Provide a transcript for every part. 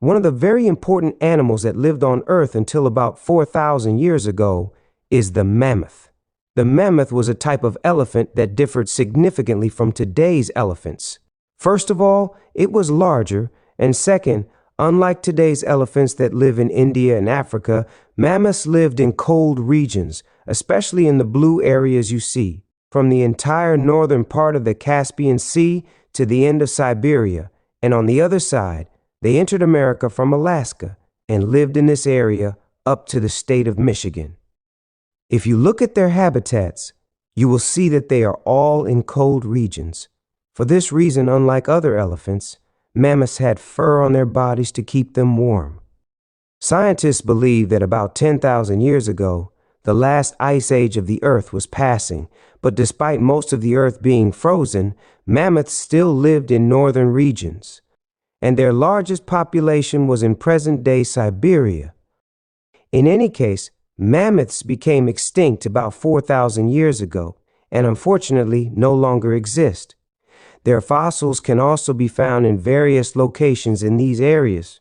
One of the very important animals that lived on Earth until about 4,000 years ago is the mammoth. The mammoth was a type of elephant that differed significantly from today's elephants. First of all, it was larger, and second, unlike today's elephants that live in India and Africa, mammoths lived in cold regions, especially in the blue areas you see, from the entire northern part of the Caspian Sea to the end of Siberia, and on the other side, they entered America from Alaska and lived in this area up to the state of Michigan. If you look at their habitats, you will see that they are all in cold regions. For this reason, unlike other elephants, mammoths had fur on their bodies to keep them warm. Scientists believe that about 10,000 years ago, the last ice age of the Earth was passing, but despite most of the Earth being frozen, mammoths still lived in northern regions, and their largest population was in present-day Siberia. In any case, mammoths became extinct about 4,000 years ago, and unfortunately no longer exist. Their fossils can also be found in various locations in these areas.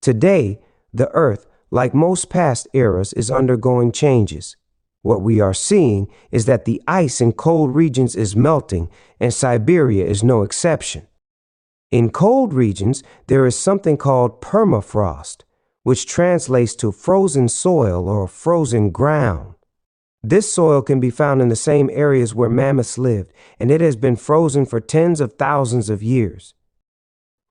Today, the Earth, like most past eras, is undergoing changes. What we are seeing is that the ice in cold regions is melting, and Siberia is no exception. In cold regions, there is something called permafrost, which translates to frozen soil or frozen ground. This soil can be found in the same areas where mammoths lived, and it has been frozen for tens of thousands of years.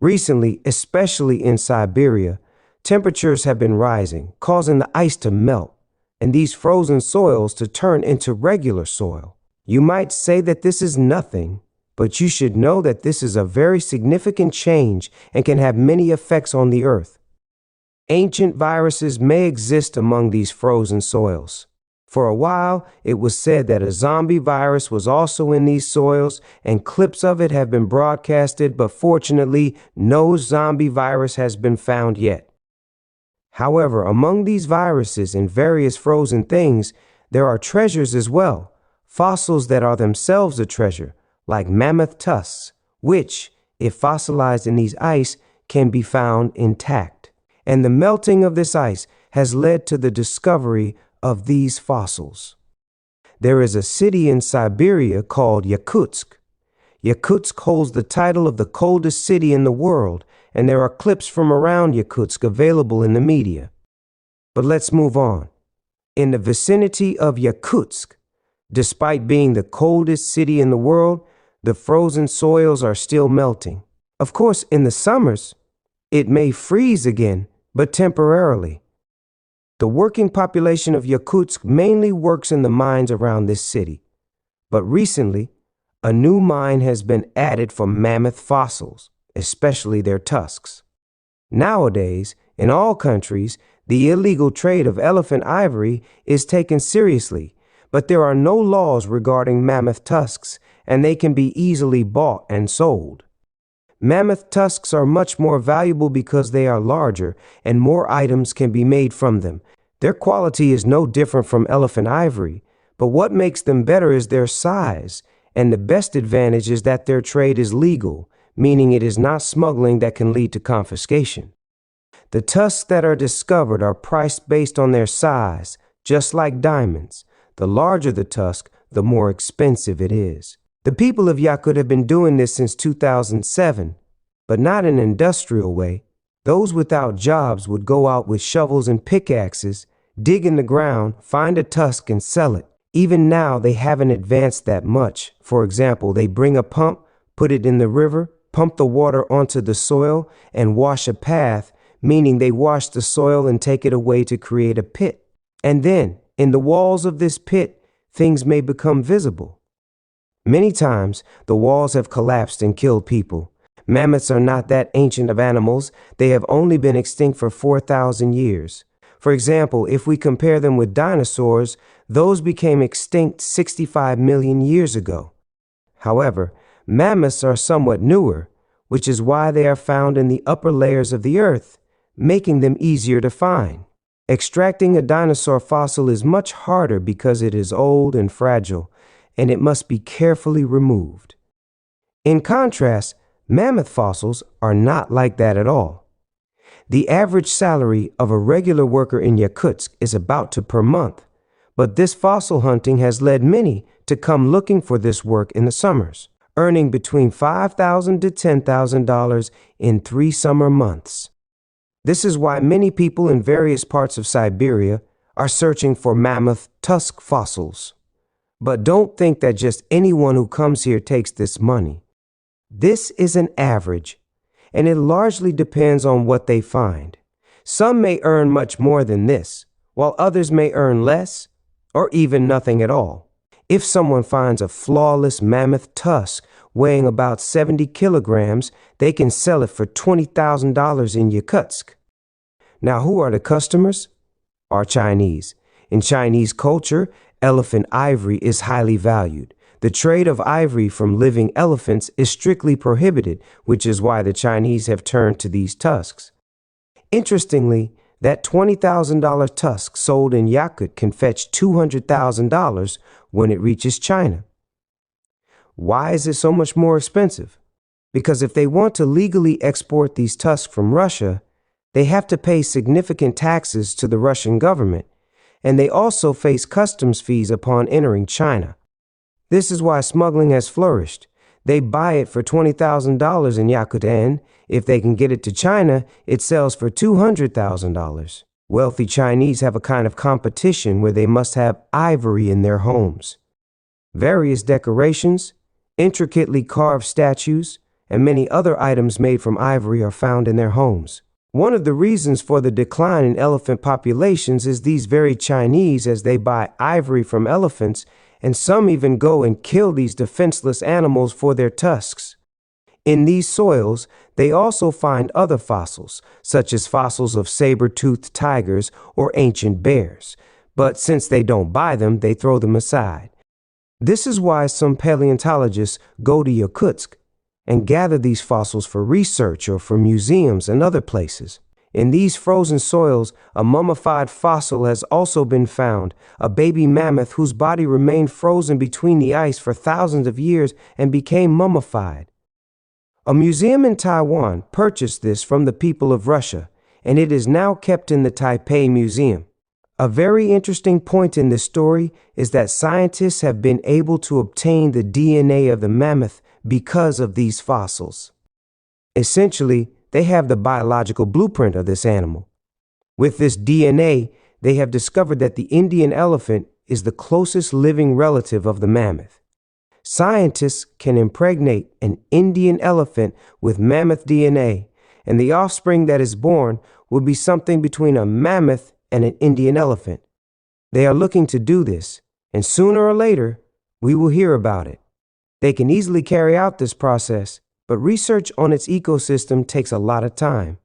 Recently, especially in Siberia, temperatures have been rising, causing the ice to melt, and these frozen soils to turn into regular soil. You might say that this is nothing, but you should know that this is a very significant change and can have many effects on the Earth. Ancient viruses may exist among these frozen soils. For a while, it was said that a zombie virus was also in these soils, and clips of it have been broadcasted, but fortunately, no zombie virus has been found yet. However, among these viruses and various frozen things, there are treasures as well, fossils that are themselves a treasure, like mammoth tusks, which, if fossilized in these ice, can be found intact. And the melting of this ice has led to the discovery of these fossils. There is a city in Siberia called Yakutsk. Yakutsk holds the title of the coldest city in the world, and there are clips from around Yakutsk available in the media. But let's move on. In the vicinity of Yakutsk, despite being the coldest city in the world, the frozen soils are still melting. Of course, in the summers, it may freeze again, but temporarily. The working population of Yakutsk mainly works in the mines around this city. But recently, a new mine has been added for mammoth fossils, especially their tusks. Nowadays, in all countries, the illegal trade of elephant ivory is taken seriously, but there are no laws regarding mammoth tusks, and they can be easily bought and sold. Mammoth tusks are much more valuable because they are larger and more items can be made from them. Their quality is no different from elephant ivory, but what makes them better is their size, and the best advantage is that their trade is legal, meaning it is not smuggling that can lead to confiscation. The tusks that are discovered are priced based on their size, just like diamonds. The larger the tusk, the more expensive it is. The people of Yakutsk have been doing this since 2007, but not in an industrial way. Those without jobs would go out with shovels and pickaxes, dig in the ground, find a tusk, and sell it. Even now, they haven't advanced that much. For example, they bring a pump, put it in the river, pump the water onto the soil, and wash a path, meaning they wash the soil and take it away to create a pit. And then, in the walls of this pit, things may become visible. Many times, the walls have collapsed and killed people. Mammoths are not that ancient of animals. They have only been extinct for 4,000 years. For example, if we compare them with dinosaurs, those became extinct 65 million years ago. However, mammoths are somewhat newer, which is why they are found in the upper layers of the earth, making them easier to find. Extracting a dinosaur fossil is much harder because it is old and fragile, and it must be carefully removed. In contrast, mammoth fossils are not like that at all. The average salary of a regular worker in Yakutsk is about to per month, but this fossil hunting has led many to come looking for this work in the summers, earning between $5,000 to $10,000 in 3 summer months. This is why many people in various parts of Siberia are searching for mammoth tusk fossils. But don't think that just anyone who comes here takes this money. This is an average, and it largely depends on what they find. Some may earn much more than this, while others may earn less or even nothing at all. If someone finds a flawless mammoth tusk weighing about 70 kilograms, they can sell it for $20,000 in Yakutsk. Now, who are the customers? Are Chinese. In Chinese culture, elephant ivory is highly valued. The trade of ivory from living elephants is strictly prohibited, which is why the Chinese have turned to these tusks. Interestingly, that $20,000 tusk sold in Yakutsk can fetch $200,000 when it reaches China. Why is it so much more expensive? Because if they want to legally export these tusks from Russia, they have to pay significant taxes to the Russian government, and they also face customs fees upon entering China. This is why smuggling has flourished. They buy it for $20,000 in Yakutsk, and if they can get it to China, it sells for $200,000. Wealthy Chinese have a kind of competition where they must have ivory in their homes. Various decorations, intricately carved statues, and many other items made from ivory are found in their homes. One of the reasons for the decline in elephant populations is these very Chinese, as they buy ivory from elephants, and some even go and kill these defenseless animals for their tusks. In these soils, they also find other fossils, such as fossils of saber-toothed tigers or ancient bears, but since they don't buy them, they throw them aside. This is why some paleontologists go to Yakutsk and gather these fossils for research or for museums and other places. In these frozen soils, a mummified fossil has also been found, a baby mammoth whose body remained frozen between the ice for thousands of years and became mummified. A museum in Taiwan purchased this from the people of Russia, and it is now kept in the Taipei Museum. A very interesting point in this story is that scientists have been able to obtain the DNA of the mammoth because of these fossils. Essentially, they have the biological blueprint of this animal. With this DNA, they have discovered that the Indian elephant is the closest living relative of the mammoth. Scientists can impregnate an Indian elephant with mammoth DNA, and the offspring that is born will be something between a mammoth and an Indian elephant. They are looking to do this, and sooner or later, we will hear about it. They can easily carry out this process, but research on its ecosystem takes a lot of time.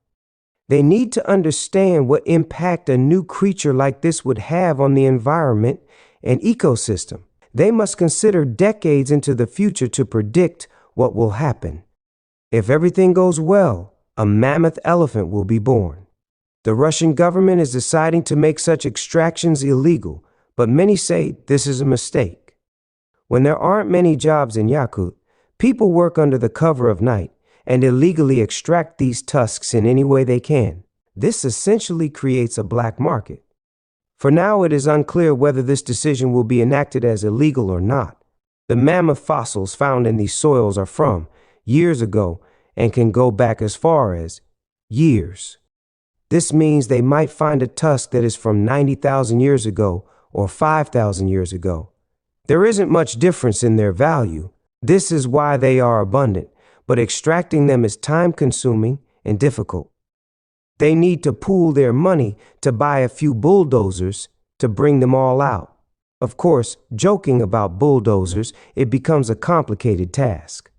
They need to understand what impact a new creature like this would have on the environment and ecosystem. They must consider decades into the future to predict what will happen. If everything goes well, a mammoth elephant will be born. The Russian government is deciding to make such extractions illegal, but many say this is a mistake. When there aren't many jobs in Yakutsk, people work under the cover of night and illegally extract these tusks in any way they can. This essentially creates a black market. For now, it is unclear whether this decision will be enacted as illegal or not. The mammoth fossils found in these soils are from years ago and can go back as far as years. This means they might find a tusk that is from 90,000 years ago or 5,000 years ago. There isn't much difference in their value. This is why they are abundant, but extracting them is time-consuming and difficult. They need to pool their money to buy a few bulldozers to bring them all out. Of course, joking about bulldozers, it becomes a complicated task.